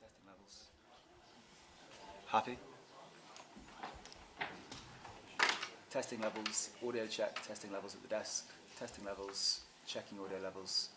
Testing levels. Happy? Testing levels, audio check, testing levels at the desk, testing levels, checking audio levels.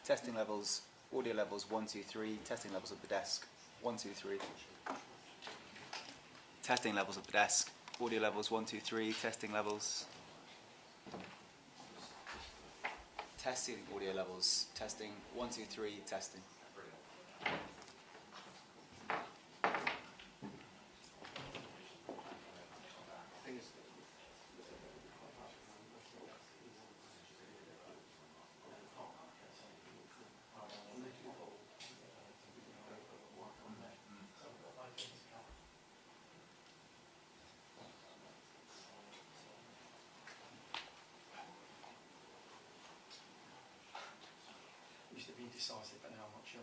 Testing levels, audio levels 1, 2, 3, testing levels at the desk 1, 2, 3. Testing levels at the desk, audio levels 1, 2, 3, testing levels. Testing audio levels, testing 1, 2, 3, testing. Used to be decisive, but now I'm not sure.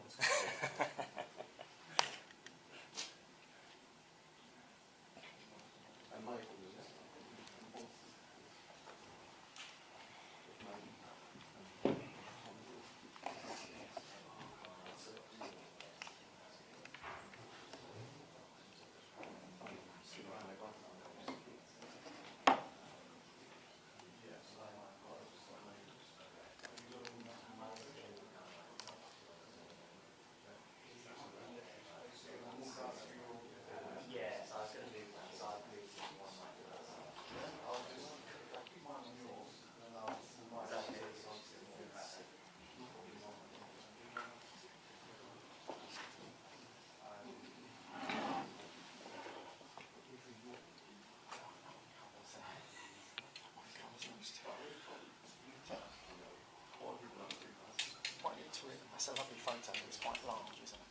That's a lovely photo. It's quite large, isn't it?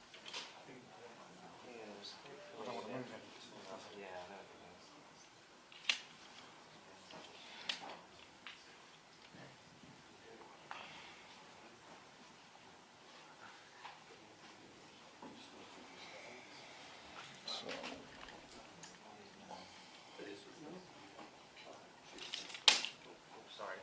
I don't want to move it. Yeah, I know. Sorry.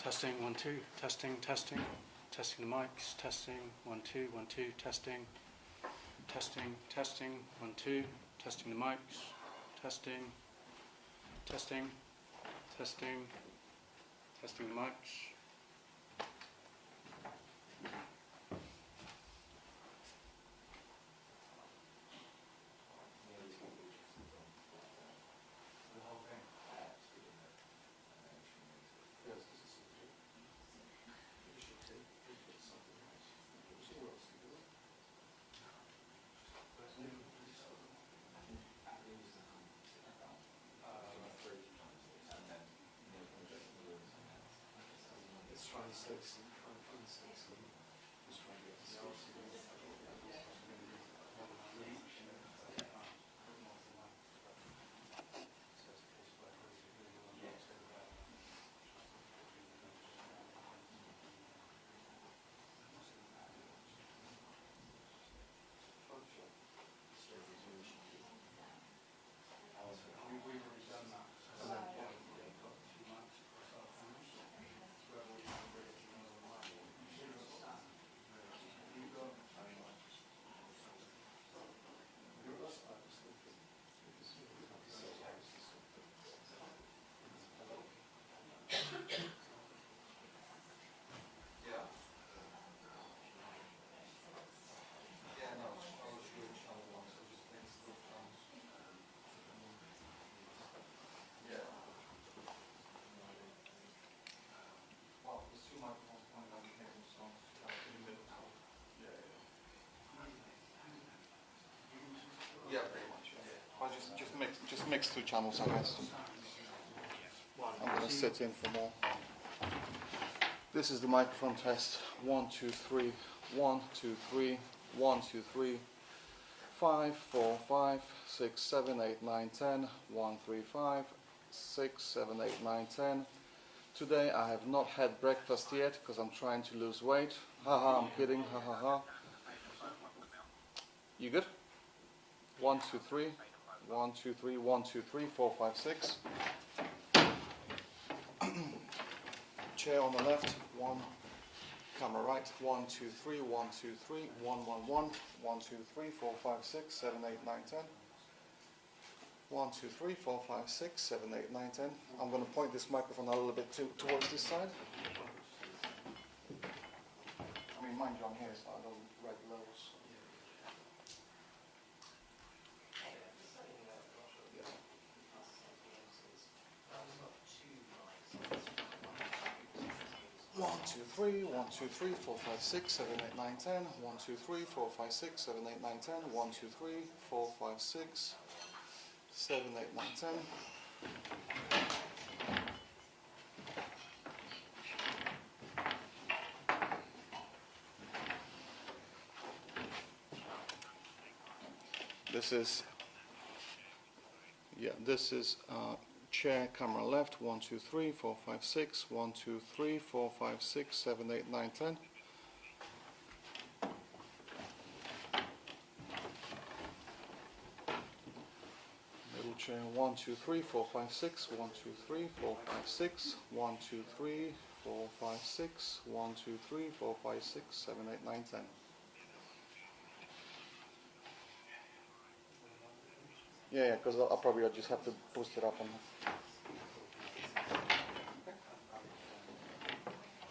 Testing, 1, 2, testing, testing, testing the mics, testing, 1, 2, 1, 2, testing, testing, testing, 1, 2, testing the mics, testing, testing, testing, testing the mics. We've already done that. It's mixed two channels, I guess. I'm going to sit in for more. This is the microphone test. 1, 2, 3. 1, 2, 3. 1, 2, 3. 5, 4, 5, 6, 7, 8, 9, 10. 1, 3, 5, 6, 7, 8, 9, 10. Today I have not had breakfast yet because I'm trying to lose weight. Haha, I'm kidding. Ha ha ha. You good? 1, 2, 3. 1, 2, 3. 1, 2, 3. 4, 5, 6. Chair on the left. 1. Camera right. 1, 2, 3. 1, 2, 3. 1, 1, 1. 1, 2, 3. 4, 5, 6. 7, 8, 9, 10. 1, 2, 3, 4, 5, 6, 7, 8, 9, 10. I'm going to point this microphone a little bit towards this side. I mean, mind you, I'm here, so I don't write levels. Yeah. 1, 2, 3, 1, 2, 3, 4, 5, 6, 7, 8, 9, 10. 1, 2, 3, 4, 5, 6, 7, 8, 9, 10. 1, 2, 3, 4, 5, 6. 7, 8, 9, 10. This is chair, camera left. 1, 2, 3, 4, 5, 6. 1, 2, 3, 4, 5, 6, 7, 8, 9, 10. Chair 1, 2, 3, 4, 5, 6, 1, 2, 3, 4, 5, 6, 1, 2, 3, 4, 5, 6, 1, 2, 3, 4, 5, 6, 7, 8, 9, 10. Yeah, because I'll probably just have to boost it up on that.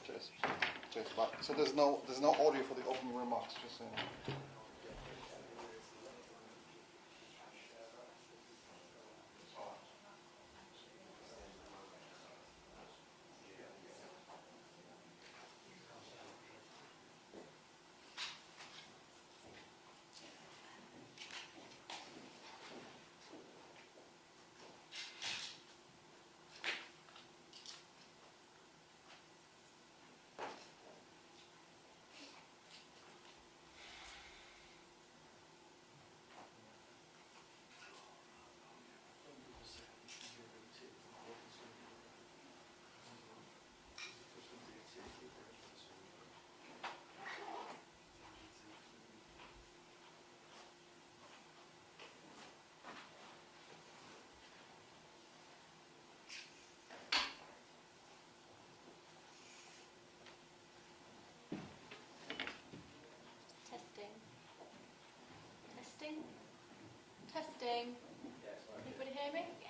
Cheers. Cheers, bye. So there's no audio for the opening remarks, just saying. Testing. Anybody hear me? Yes.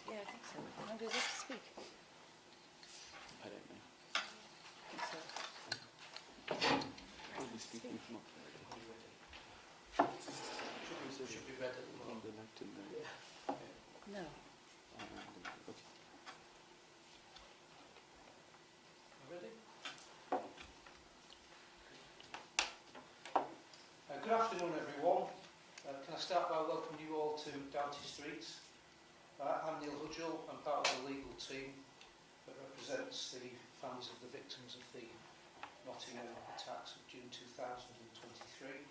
Yeah, I think so. How long does this speak? I don't know. Probably speaking from up there. Should be better on the left and then. No. Okay. Ready? Good afternoon, everyone. Can I start by welcoming you all to Gallantry Streets? I'm Neil Hudgell. I'm part of the legal team that represents the families of the victims of the Nottingham Attacks of June 2023.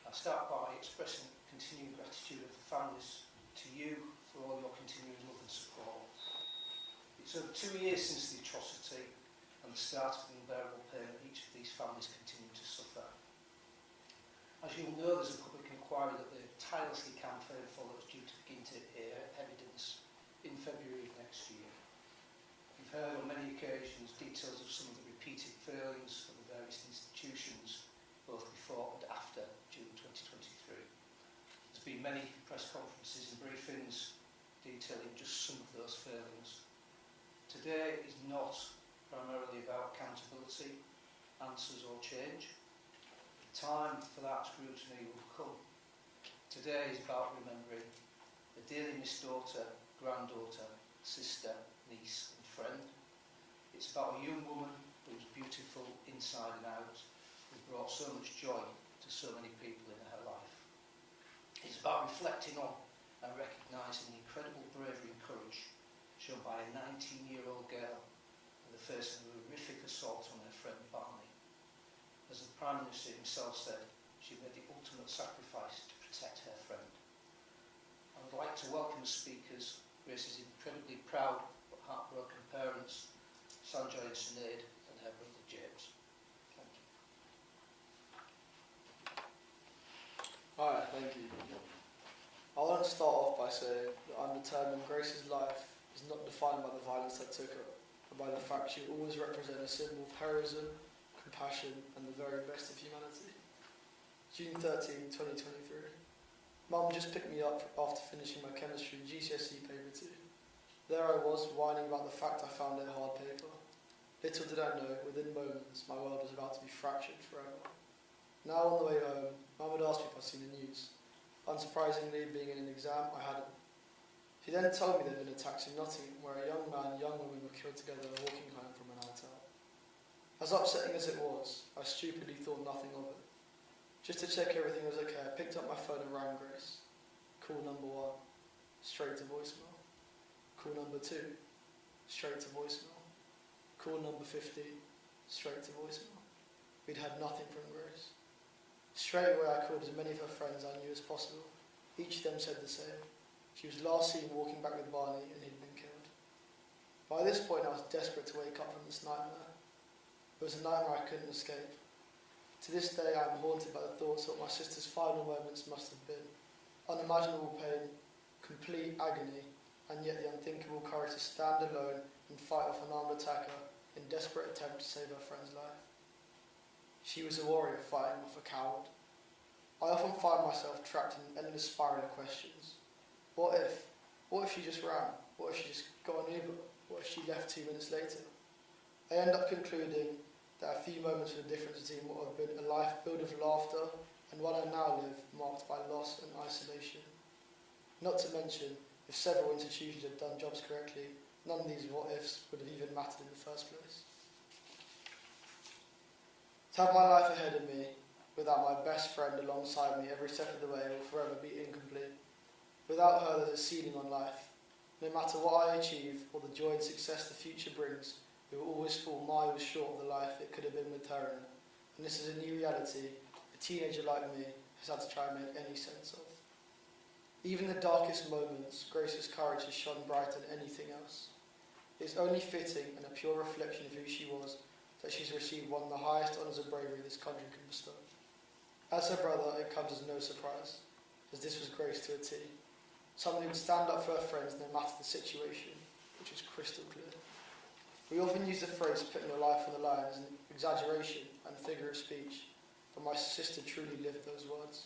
I start by expressing continued gratitude of the families to you for all your continuing love and support. It's over 2 years since the atrocity and the start of the unbearable pain that each of these families continue to suffer. As you'll know, there's a public inquiry that the tirelessly campaign follows due to begin to hear evidence in February of next year. We've heard on many occasions details of some of the repeated failings of the various institutions, both before and after June 2023. There's been many press conferences and briefings detailing just some of those failings. Today is not primarily about accountability, answers or change. The time for that scrutiny will come. Today is about remembering a dearly missed daughter, granddaughter, sister, niece and friend. It's about a young woman who was beautiful inside and out, who brought so much joy to so many people in her life. It's about reflecting on and recognising the incredible bravery and courage shown by a 19-year-old girl in the face of a horrific assault on her friend Barney. As the Prime Minister himself said, she made the ultimate sacrifice to protect her friend. I would like to welcome the speakers, Grace's incredibly proud but heartbroken parents, Sanjoy and Sinead, and her brother James. Thank you. Alright, thank you. I want to start off by saying that I'm determined Grace's life is not defined by the violence that took her, but by the fact she will always represent a symbol of heroism, compassion and the very best of humanity. June 13, 2023. Mum just picked me up after finishing my chemistry GCSE paper 2. There I was, whining about the fact I found it hard paper. Little did I know, within moments, my world was about to be fractured forever. Now on the way home, Mum had asked me if I'd seen the news. Unsurprisingly, being in an exam, I hadn't. She then told me there had been attacks in Nottingham, where a young man and young woman were killed together walking home from a night out. As upsetting as it was, I stupidly thought nothing of it. Just to check everything was okay, I picked up my phone and rang Grace. Call number 1, straight to voicemail. Call number 2, straight to voicemail. Call number 15, straight to voicemail. We'd had nothing from Grace. Straight away I called as many of her friends I knew as possible. Each of them said the same. She was last seen walking back with Barney and he'd been killed. By this point I was desperate to wake up from this nightmare. It was a nightmare I couldn't escape. To this day I am haunted by the thoughts of what my sister's final moments must have been. Unimaginable pain, complete agony, and yet the unthinkable courage to stand alone and fight off an armed attacker in desperate attempt to save her friend's life. She was a warrior fighting off a coward. I often find myself trapped in an endless spiral of questions. What if? What if she just ran? What if she just got an Uber? What if she left 2 minutes later? I end up concluding that a few moments were the difference between what have been a life filled with laughter and one I now live marked by loss and isolation. Not to mention, if several institutions had done jobs correctly, none of these what-ifs would have even mattered in the first place. To have my life ahead of me, without my best friend alongside me every step of the way, will forever be incomplete. Without her, there's a ceiling on life. No matter what I achieve, or the joy and success the future brings, we will always fall miles short of the life it could have been with her in it. And this is a new reality a teenager like me has had to try and make any sense of. Even in the darkest moments, Grace's courage has shone brighter than anything else. It is only fitting and a pure reflection of who she was that she's received one of the highest honours of bravery this country can bestow. As her brother, it comes as no surprise, as this was Grace to a T. Someone who would stand up for her friends no matter the situation, which was crystal clear. We often use the phrase putting your life on the line as an exaggeration and figure of speech, but my sister truly lived those words.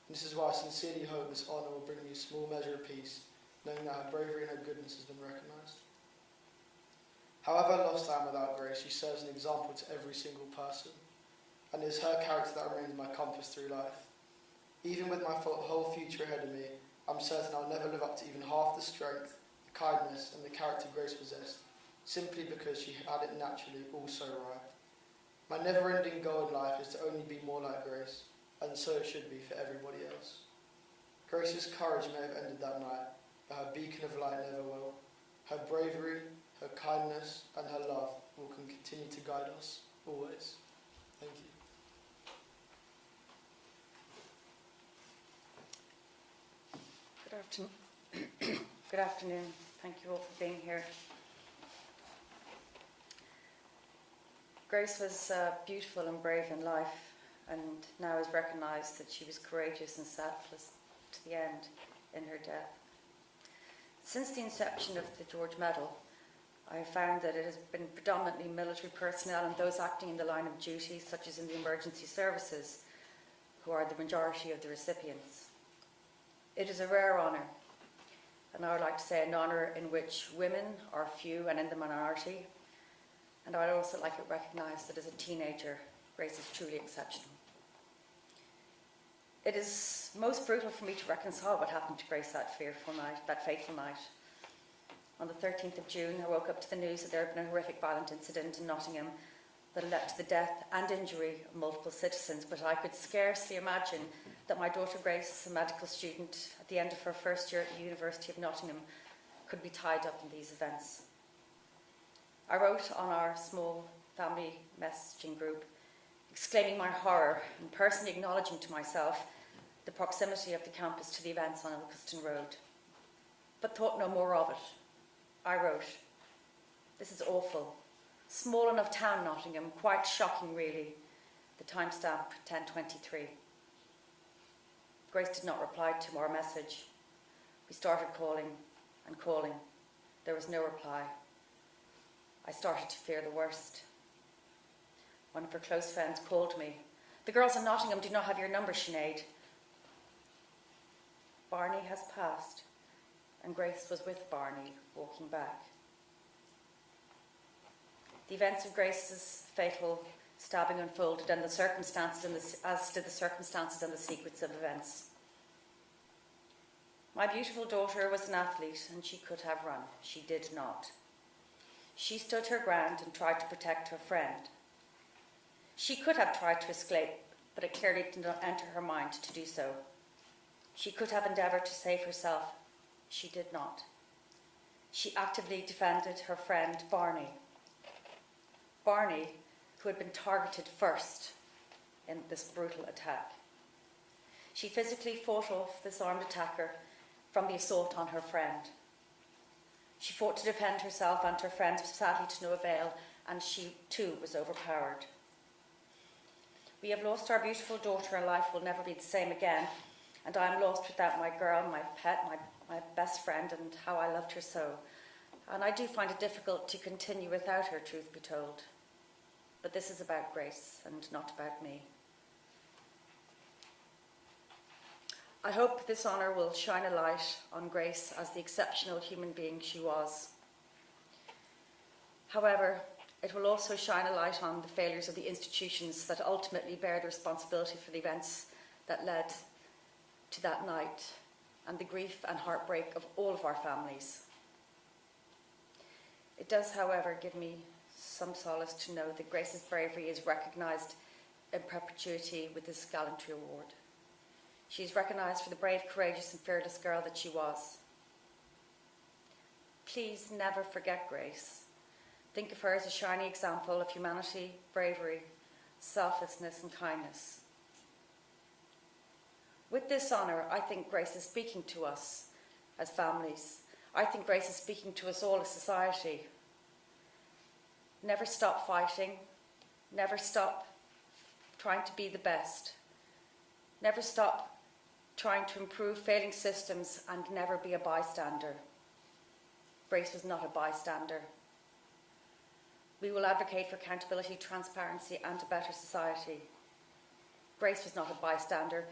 And this is why I sincerely hope this honour will bring me a small measure of peace, knowing that her bravery and her goodness has been recognised. However lost I am without Grace, she serves an example to every single person, and it is her character that remains my compass through life. Even with my whole future ahead of me, I'm certain I'll never live up to even half the strength, the kindness and the character Grace possessed, simply because she had it naturally all so right. My never-ending goal in life is to only be more like Grace, and so it should be for everybody else. Grace's courage may have ended that night, but her beacon of light never will. Her bravery, her kindness and her love will continue to guide us, always. Thank you. Good afternoon. Thank you all for being here. Grace was beautiful and brave in life. and now is recognised that she was courageous and selfless to the end in her death. Since the inception of the George Medal, I have found that it has been predominantly military personnel and those acting in the line of duty, such as in the emergency services, who are the majority of the recipients. It is a rare honour, and I would like to say an honour in which women are few and in the minority, and I would also like to recognise that as a teenager, Grace is truly exceptional. It is most brutal for me to reconcile what happened to Grace that fateful night. On the 13th of June, I woke up to the news that there had been a horrific violent incident in Nottingham that led to the death and injury of multiple citizens, but I could scarcely imagine that my daughter Grace, a medical student at the end of her first year at the University of Nottingham, could be tied up in these events. I wrote on our small family messaging group, exclaiming my horror and personally acknowledging to myself the proximity of the campus to the events on Ilkeston Road, but thought no more of it. I wrote, "This is awful. Small enough town Nottingham, quite shocking really." The timestamp 10:23. Grace did not reply to our message. We started calling and calling. There was no reply. I started to fear the worst. One of her close friends called me. "The girls in Nottingham do not have your number, Sinead." Barney has passed, and Grace was with Barney walking back. The events of Grace's fatal stabbing unfolded, and as did the circumstances and the sequence of events. My beautiful daughter was an athlete, and she could have run. She did not. She stood her ground and tried to protect her friend. She could have tried to escape, but it clearly did not enter her mind to do so. She could have endeavoured to save herself. She did not. She actively defended her friend Barney. Barney, who had been targeted first in this brutal attack. She physically fought off this armed attacker from the assault on her friend. She fought to defend herself and her friend, sadly to no avail, and she too was overpowered. We have lost our beautiful daughter, and life will never be the same again, and I am lost without my girl, my pet, my best friend, and how I loved her so. And I do find it difficult to continue without her, truth be told. But this is about Grace and not about me. I hope this honour will shine a light on Grace as the exceptional human being she was. However, it will also shine a light on the failures of the institutions that ultimately bear the responsibility for the events that led to that night and the grief and heartbreak of all of our families. It does, however, give me some solace to know that Grace's bravery is recognised in perpetuity with this Gallantry Award. She is recognised for the brave, courageous and fearless girl that she was. Please never forget Grace. Think of her as a shining example of humanity, bravery, selflessness and kindness. With this honour, I think Grace is speaking to us as families. I think Grace is speaking to us all as society. Never stop fighting. Never stop trying to be the best. Never stop trying to improve failing systems, and never be a bystander. Grace was not a bystander. We will advocate for accountability, transparency and a better society. Grace was not a bystander,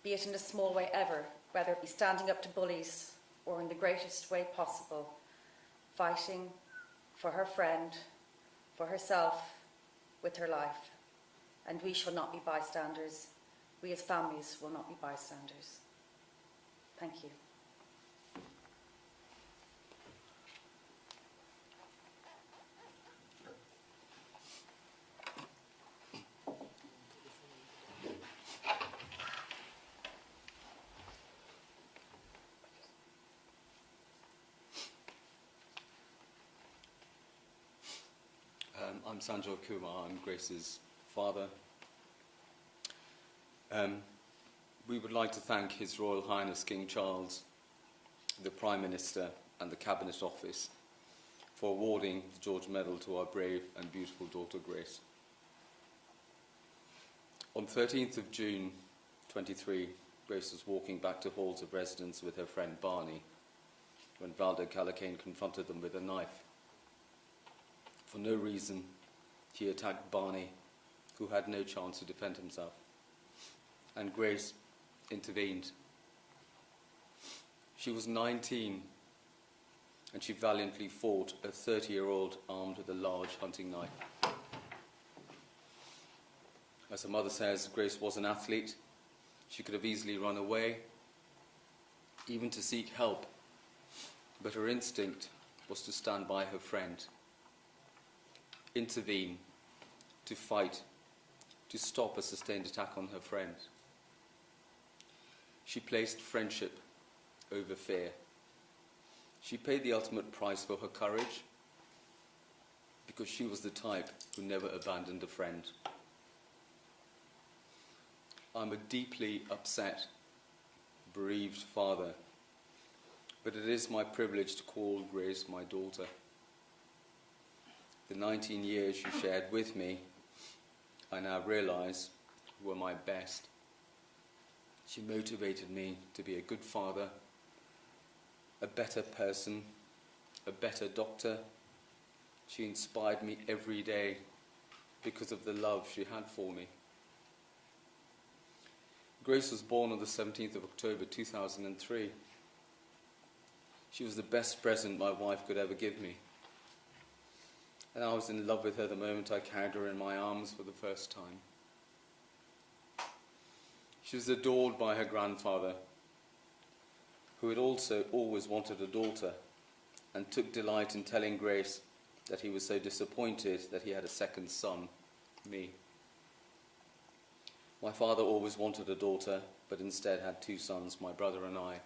be it in a small way ever, whether it be standing up to bullies or in the greatest way possible, fighting for her friend, for herself, with her life. And we shall not be bystanders. We as families will not be bystanders. Thank you. I'm Sanjay Kumar, I'm Grace's father. We would like to thank His Royal Highness King Charles, the Prime Minister and the Cabinet Office for awarding the George Medal to our brave and beautiful daughter Grace. On 13th of June 23, Grace was walking back to halls of residence with her friend Barney when Valda Callacane confronted them with a knife. For no reason, he attacked Barney, who had no chance to defend himself, and Grace intervened. She was 19, and she valiantly fought a 30-year-old armed with a large hunting knife. As her mother says, Grace was an athlete. She could have easily run away, even to seek help, but her instinct was to stand by her friend, intervene, to fight, to stop a sustained attack on her friend. She placed friendship over fear. She paid the ultimate price for her courage, because she was the type who never abandoned a friend. I'm a deeply upset, bereaved father, but it is my privilege to call Grace my daughter. The 19 years she shared with me, I now realise, were my best. She motivated me to be a good father, a better person, a better doctor. She inspired me every day because of the love she had for me. Grace was born on the 17th of October 2003. She was the best present my wife could ever give me. And I was in love with her the moment I carried her in my arms for the first time. She was adored by her grandfather, who had also always wanted a daughter, and took delight in telling Grace that he was so disappointed that he had a second son, me. My father always wanted a daughter, but instead had two sons, my brother and I.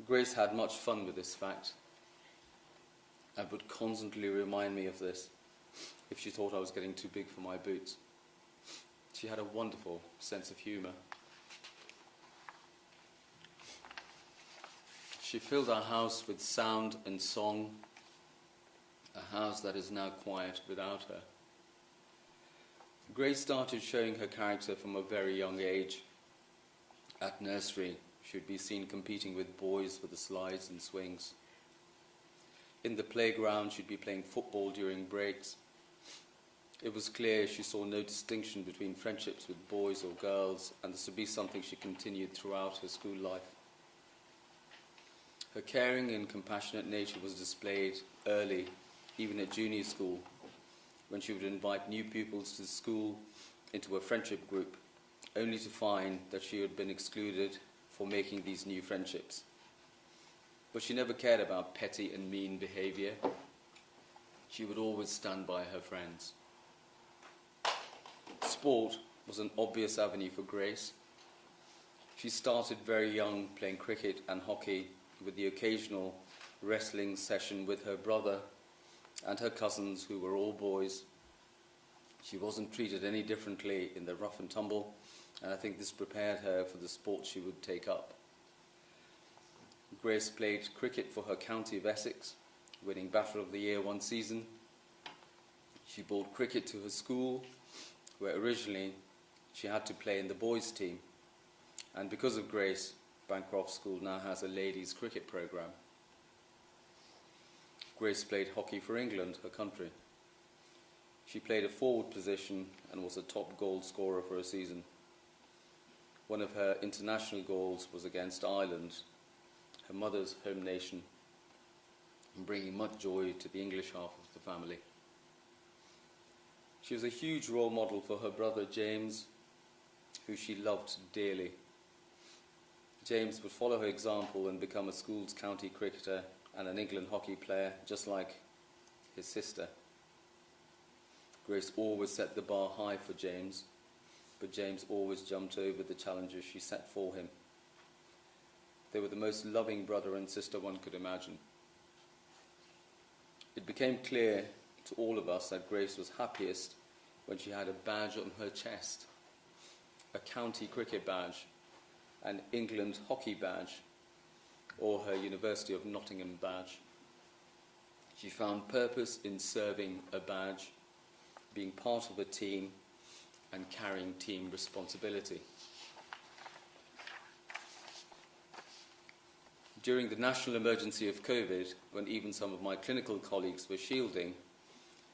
Grace had much fun with this fact, and would constantly remind me of this if she thought I was getting too big for my boots. She had a wonderful sense of humour. She filled our house with sound and song, a house that is now quiet without her. Grace started showing her character from a very young age. At nursery, she would be seen competing with boys for the slides and swings. In the playground, she'd be playing football during breaks. It was clear she saw no distinction between friendships with boys or girls, and this would be something she continued throughout her school life. Her caring and compassionate nature was displayed early, even at junior school, when she would invite new pupils to the school into a friendship group, only to find that she had been excluded for making these new friendships. But she never cared about petty and mean behaviour. She would always stand by her friends. Sport was an obvious avenue for Grace. She started very young playing cricket and hockey, with the occasional wrestling session with her brother and her cousins, who were all boys. She wasn't treated any differently in the rough and tumble, and I think this prepared her for the sport she would take up. Grace played cricket for her county of Essex, winning Batter of the Year one season. She brought cricket to her school, where originally she had to play in the boys' team, and because of Grace, Bancroft School now has a ladies' cricket programme. Grace played hockey for England, her country. She played a forward position and was a top goal scorer for a season. One of her international goals was against Ireland, her mother's home nation, and bringing much joy to the English half of the family. She was a huge role model for her brother James, who she loved dearly. James would follow her example and become a school's county cricketer and an England hockey player, just like his sister. Grace always set the bar high for James, but James always jumped over the challenges she set for him. They were the most loving brother and sister one could imagine. It became clear to all of us that Grace was happiest when she had a badge on her chest, a county cricket badge, an England hockey badge, or her University of Nottingham badge. She found purpose in serving a badge, being part of a team, and carrying team responsibility. During the national emergency of COVID, when even some of my clinical colleagues were shielding,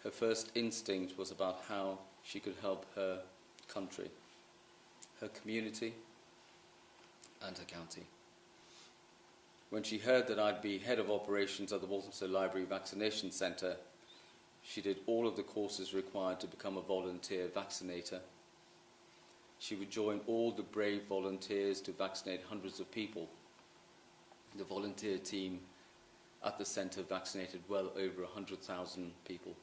her first instinct was about how she could help her country, her community, and her county. When she heard that I'd be head of operations at the Walthamstow Library Vaccination Centre, she did all of the courses required to become a volunteer vaccinator. She would join all the brave volunteers to vaccinate hundreds of people. The volunteer team at the centre vaccinated well over 100,000 people.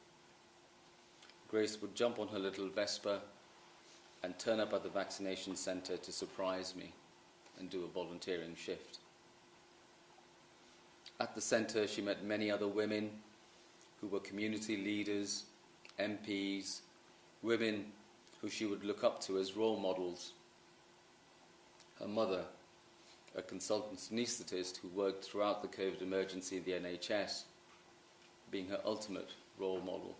Grace would jump on her little Vespa and turn up at the vaccination centre to surprise me and do a volunteering shift. At the centre, she met many other women who were community leaders, MPs, women who she would look up to as role models. Her mother, a consultant anaesthetist who worked throughout the COVID emergency in the NHS, being her ultimate role model.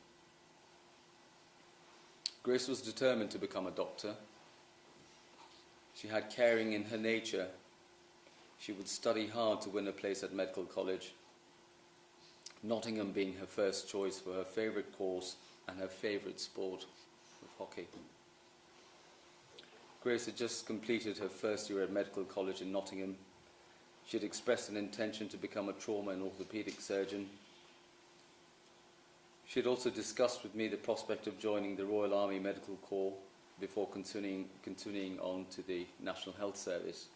Grace was determined to become a doctor. She had caring in her nature. She would study hard to win a place at medical college, Nottingham being her first choice for her favourite course and her favourite sport of hockey. Grace had just completed her first year at medical college in Nottingham. She had expressed an intention to become a trauma and orthopaedic surgeon. She had also discussed with me the prospect of joining the Royal Army Medical Corps before continuing on to the National Health Service.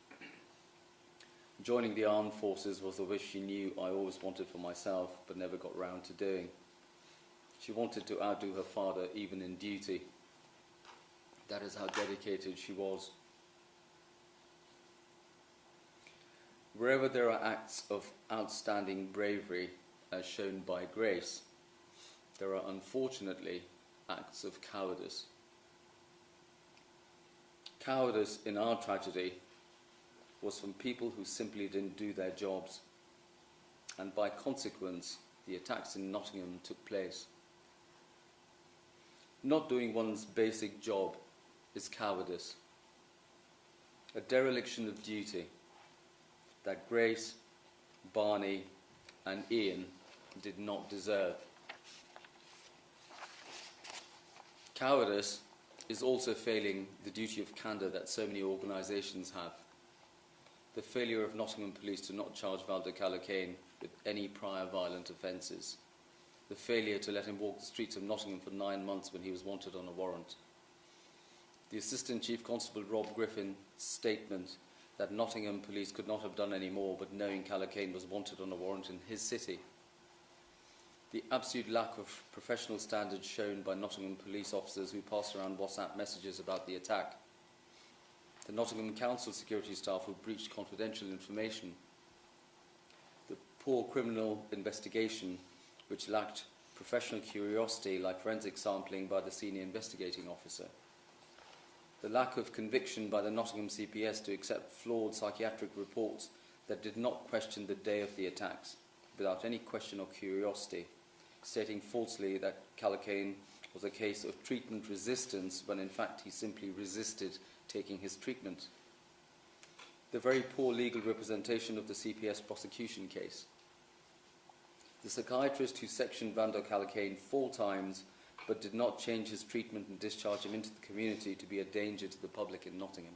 Joining the armed forces was a wish she knew I always wanted for myself, but never got round to doing. She wanted to outdo her father even in duty. That is how dedicated she was. Wherever there are acts of outstanding bravery, as shown by Grace, there are unfortunately acts of cowardice. Cowardice in our tragedy was from people who simply didn't do their jobs, and by consequence, the attacks in Nottingham took place. Not doing one's basic job is cowardice, a dereliction of duty that Grace, Barney, and Ian did not deserve. Cowardice is also failing the duty of candour that so many organisations have. The failure of Nottingham Police to not charge Valdo Calocane with any prior violent offences. The failure to let him walk the streets of Nottingham for 9 months when he was wanted on a warrant. The Assistant Chief Constable Rob Griffin's statement that Nottingham Police could not have done any more but knowing Calocane was wanted on a warrant in his city. The absolute lack of professional standards shown by Nottingham police officers who passed around WhatsApp messages about the attack. The Nottingham Council security staff who breached confidential information. The poor criminal investigation which lacked professional curiosity like forensic sampling by the senior investigating officer. The lack of conviction by the Nottingham CPS to accept flawed psychiatric reports that did not question the day of the attacks without any question or curiosity, stating falsely that Calocane was a case of treatment resistance when in fact he simply resisted taking his treatment. The very poor legal representation of the CPS prosecution case. The psychiatrist who sectioned Valdo Calocane 4 times but did not change his treatment and discharge him into the community to be a danger to the public in Nottingham.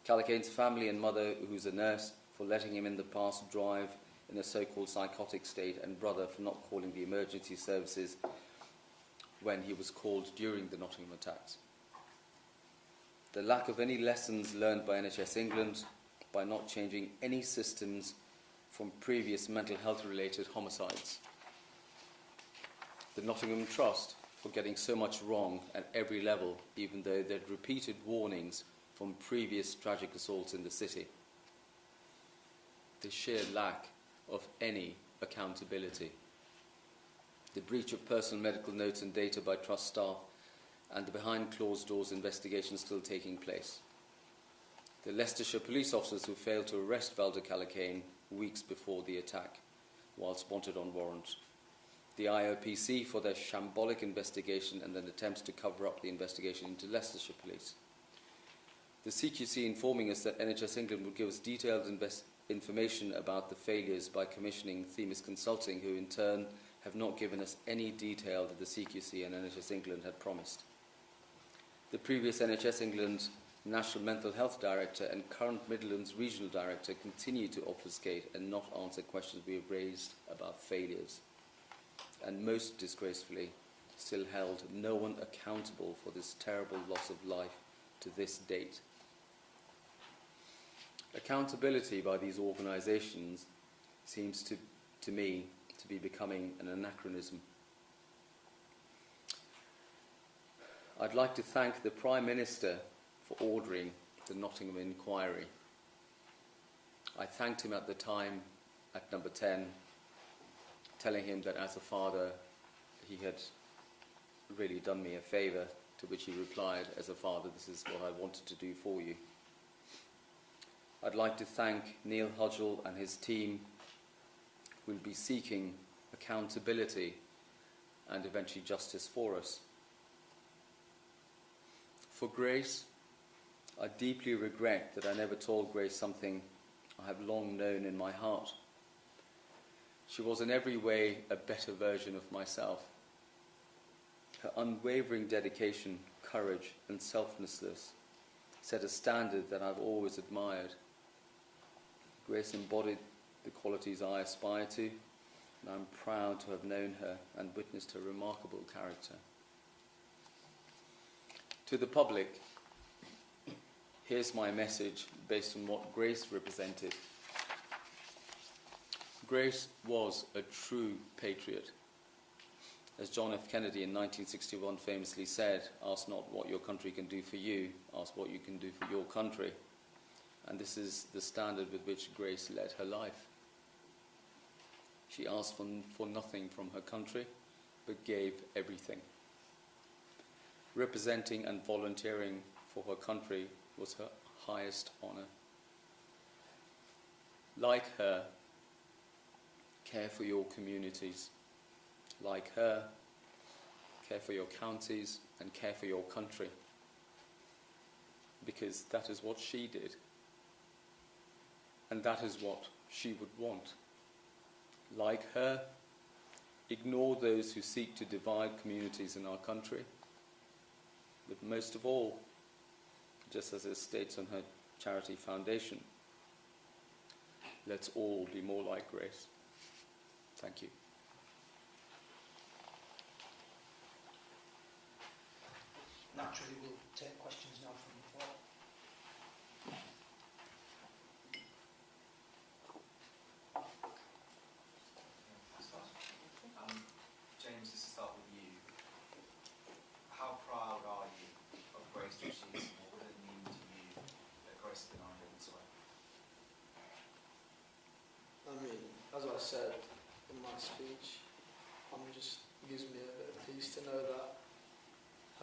Calocane's family and mother, who's a nurse, for letting him in the past drive in a so-called psychotic state, and brother for not calling the emergency services when he was called during the Nottingham attacks. The lack of any lessons learned by NHS England by not changing any systems from previous mental health related homicides. The Nottingham Trust for getting so much wrong at every level, even though they'd repeated warnings from previous tragic assaults in the city. The sheer lack of any accountability. The breach of personal medical notes and data by Trust staff, and the behind closed doors investigation still taking place. The Leicestershire police officers who failed to arrest Valdo Calocane weeks before the attack, whilst wanted on warrant. the IOPC for their shambolic investigation and then attempts to cover up the investigation into Leicestershire Police. The CQC informing us that NHS England would give us detailed information about the failures by commissioning Themis Consulting, who in turn have not given us any detail that the CQC and NHS England had promised. The previous NHS England National Mental Health Director and current Midlands Regional Director continue to obfuscate and not answer questions we have raised about failures, and most disgracefully still held no one accountable for this terrible loss of life to this date. Accountability by these organisations seems to me to be becoming an anachronism. I'd like to thank the Prime Minister for ordering the Nottingham inquiry. I thanked him at the time at number 10, telling him that as a father he had really done me a favour, to which he replied, as a father, this is what I wanted to do for you. I'd like to thank Neil Hudgell and his team, who will be seeking accountability and eventually justice for us. For Grace, I deeply regret that I never told Grace something I have long known in my heart. She was in every way a better version of myself. Her unwavering dedication, courage and selflessness set a standard that I've always admired. Grace embodied the qualities I aspire to, and I'm proud to have known her and witnessed her remarkable character. To the public, here's my message based on what Grace represented. Grace was a true patriot. As John F. Kennedy in 1961 famously said, ask not what your country can do for you, ask what you can do for your country. And this is the standard with which Grace led her life. She asked for nothing from her country, but gave everything. Representing and volunteering for her country was her highest honour. Like her, care for your communities. Like her, care for your counties and care for your country. Because that is what she did. And that is what she would want. Like her, ignore those who seek to divide communities in our country. But most of all, just as it states on her charity foundation, let's all be more like Grace. Thank you. Naturally, we'll take questions now from the floor. James, just to start with you, how proud are you of Grace that she is, and what does it mean to you that Grace has been honored in this way? I mean, as I said in my speech, it gives me a bit of peace to know that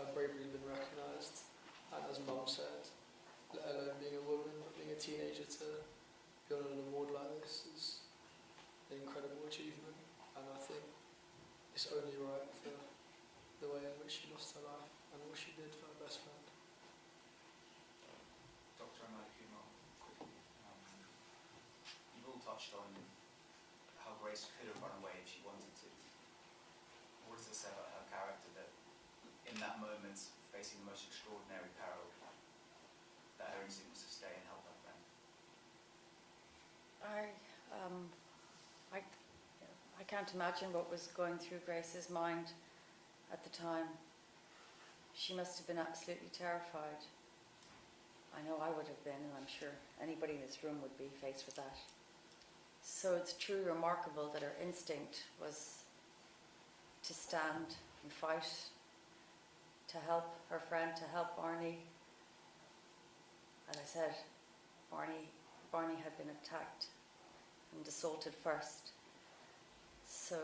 her bravery has been recognised, and as Mum said, let alone being a woman, but being a teenager, to be on an award like this is an incredible achievement, and I think it's only right for the way in which she lost her life and what she did for her best friend. Dr. Amali Kumar, quickly, you've all touched on how Grace could have run away if she wanted to. What does it say about her character that in that moment, facing the most extraordinary peril, that her instinct was to stay and help her friend? I can't imagine what was going through Grace's mind at the time. She must have been absolutely terrified. I know I would have been, and I'm sure anybody in this room would be faced with that. So it's truly remarkable that her instinct was to stand and fight, to help her friend, to help Barney. As I said, Barney had been attacked and assaulted first. So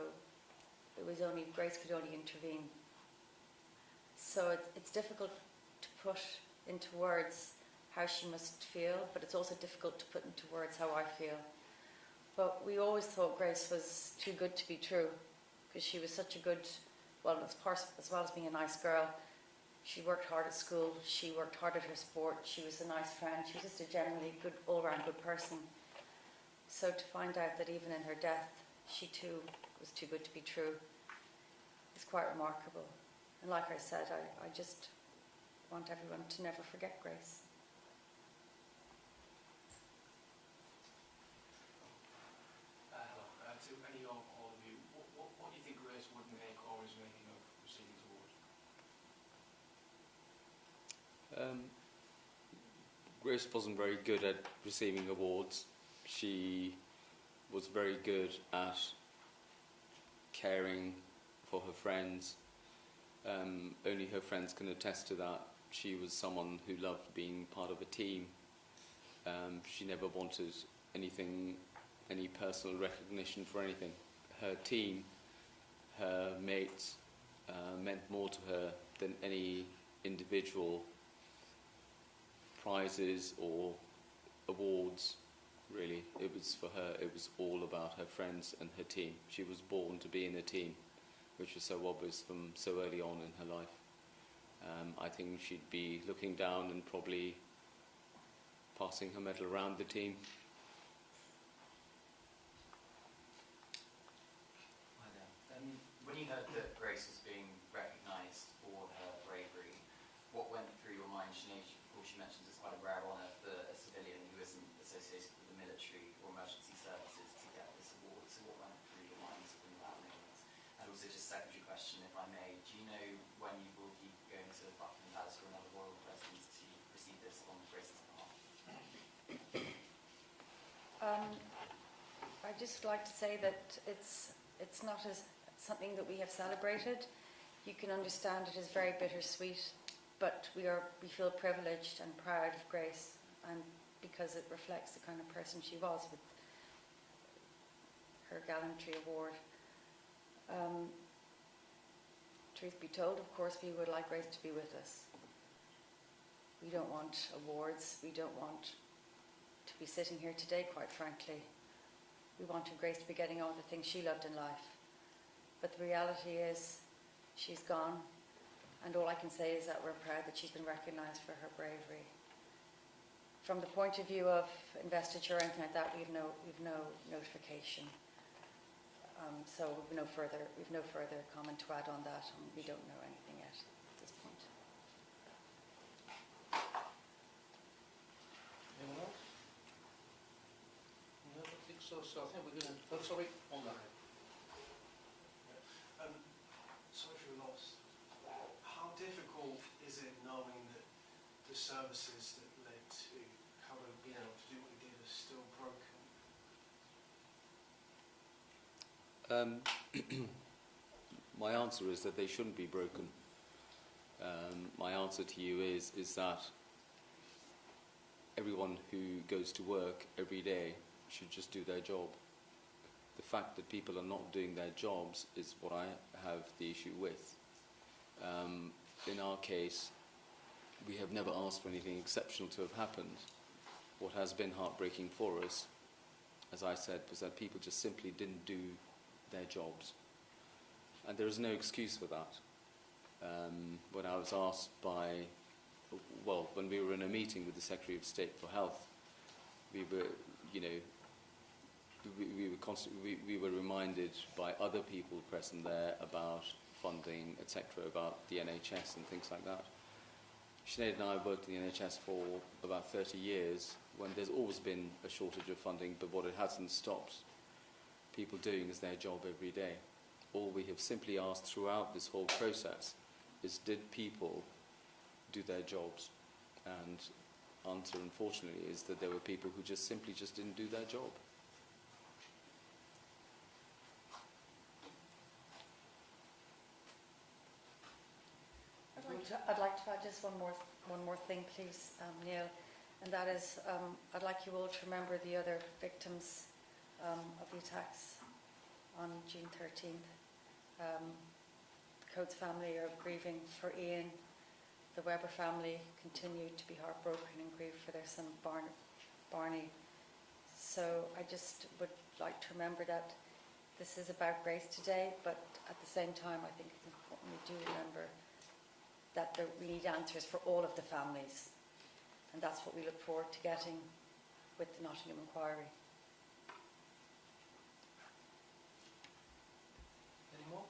it was only, Grace could only intervene. So it's difficult to put into words how she must feel, but it's also difficult to put into words how I feel. But we always thought Grace was too good to be true, because she was such a good, well, as well as being a nice girl, she worked hard at school, she worked hard at her sport, she was a nice friend, she was just a generally good, all-round good person. So to find out that even in her death, she too was too good to be true is quite remarkable. And like I said, I just want everyone to never forget Grace. Hello. To any or all of you, what do you think Grace would make or is making of receiving this award? Grace wasn't very good at receiving awards. She was very good at caring for her friends. Only her friends can attest to that. She was someone who loved being part of a team. She never wanted anything, any personal recognition for anything. Her team, her mates, meant more to her than any individual prizes or awards, really. It was for her, it was all about her friends and her team. She was born to be in a team, which was so obvious from so early on in her life. I think she'd be looking down and probably passing her medal around the team. Hi there. When you heard that Grace was being recognised for her bravery, what went through your mind? She mentions it's quite a rare honour for a civilian who isn't associated with the military or emergency services to get this award. So what went through your minds when that moment? And also just a secondary question, if I may, do you know when you will be going to Buckingham Palace or another royal residence to receive this on Grace's behalf? I'd just like to say that it's not as something that we have celebrated. You can understand it is very bittersweet, but we feel privileged and proud of Grace, and because it reflects the kind of person she was with her Gallantry Award. Truth be told, of course, we would like Grace to be with us. We don't want awards. We don't want to be sitting here today, quite frankly. We wanted Grace to be getting on with the things she loved in life. But the reality is, she's gone. And all I can say is that we're proud that she's been recognised for her bravery. From the point of view of investiture or anything like that, we've no notification. So we've no further comment to add on that, and we don't know anything yet at this point. Anyone else? No, I don't think so. So I think we're going to... Oh, sorry, on that. Sorry for your loss. How difficult is it knowing that the services that led to Callum being able to do what he did are still broken? My answer is that they shouldn't be broken. My answer to you is that everyone who goes to work every day should just do their job. The fact that people are not doing their jobs is what I have the issue with. In our case, we have never asked for anything exceptional to have happened. What has been heartbreaking for us, as I said, was that people just simply didn't do their jobs. And there is no excuse for that. When I was asked when we were in a meeting with the Secretary of State for Health, we were reminded by other people present there about funding, etc., about the NHS and things like that. Sinead and I have worked in the NHS for about 30 years, when there's always been a shortage of funding, but what it hasn't stopped people doing is their job every day. All we have simply asked throughout this whole process is, did people do their jobs? And answer, unfortunately, is that there were people who simply didn't do their job. I'd like to add just one more thing, please, Neil, and that is I'd like you all to remember the other victims of the attacks on June 13th. The Coates family are grieving for Ian. The Webber family continue to be heartbroken and grieve for their son Barney. So I just would like to remember that this is about Grace today, but at the same time I think it's important we do remember that we need answers for all of the families, and that's what we look forward to getting with the Nottingham inquiry. Any more?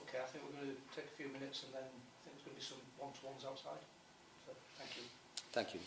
Okay, I think we're going to take a few minutes and then I think there's going to be some one-to-ones outside. So, thank you. Thank you.